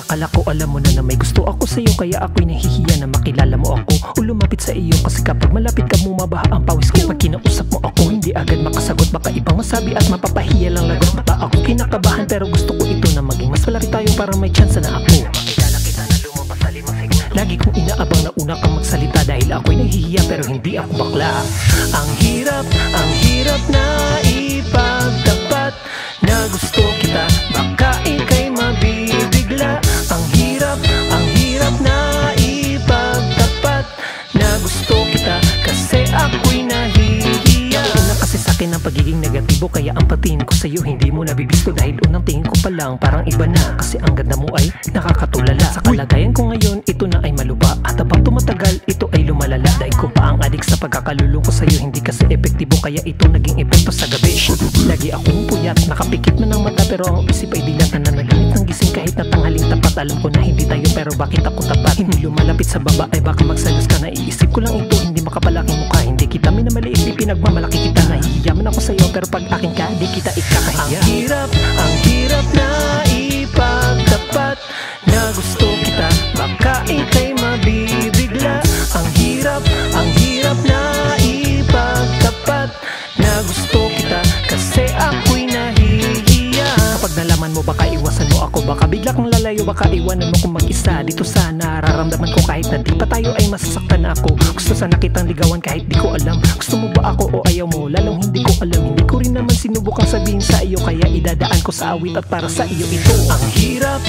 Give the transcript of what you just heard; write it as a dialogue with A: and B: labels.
A: Akala ko alam mo na may gusto ako sa'yo, kaya ako'y nahihiya na makilala mo ako o lumapit sa iyo. Kasi kapag malapit ka, bumabaha ang pawis ko. Pag kinausap mo ako, hindi agad makasagot. Baka ibang masabi at mapapahiya lang lagot. Baka ako kinakabahan pero gusto ko ito na maging mas malaki tayo para may chance na ako makilala kita na lumabas sa 5 segundo. Lagi kong inaabang na una kang magsalita dahil ako'y nahihiya pero hindi ako bakla. Ang hirap na ipagtapat na gusto kita, baka ika'y mabibigla. Ang hirap na ipagtapat na gusto kita kasi ako'y nahihiya. Una kasi sa'kin ang pagiging negatibo, kaya ang patingin ko sa'yo hindi mo nabibisto. Dahil unang tingin ko pa lang parang iba na, kasi ang ganda mo ay nakakatulala. Sa kalagayan ko ngayon, ito na ay malupa, at habang tumatagal, ito ay lumalala. Dahil ko pa ang adik sa pagkakalulong ko sa'yo, hindi kasi epektibo, kaya ito naging epekto sa gabi. Lagi akong puyat, nakapikit na ng mata, pero ang isip ay dilat na nanaginip ng gising kahit na tanghaling tapat. Alam ko na hindi tayo, pero bakit ako tapat? Hindi lumalapit sa baba ay baka magsalos ka. Naiisip ko lang ito, hindi makapalaking mukha. Hindi kita minamaliit, di pinagmamalaki kita. Nahihiyaman ako sa'yo, pero pag akin ka, di kita ikakahiya. Ang hirap na ipagtapat na gusto kita, baka ika'y mabibigla. Ang hirap na ipagtapat na gusto kita kasi ako'y nahihiya. Kapag nalaman mo, baka iwasan mo ako, baka bigla kang lalayo, baka iwanan mo kung mag-isa. Dito sa nararamdaman ko kahit na di pa tayo ay masasaktan na ako. Gusto sana kitang ligawan kahit di ko alam. Gusto mo ba ako o ayaw mo? Lalong hindi ko alam. Hindi ko rin naman sinubukang sabihin sa iyo, kaya idadaan ko sa awit at para sa iyo ito. Ang hirap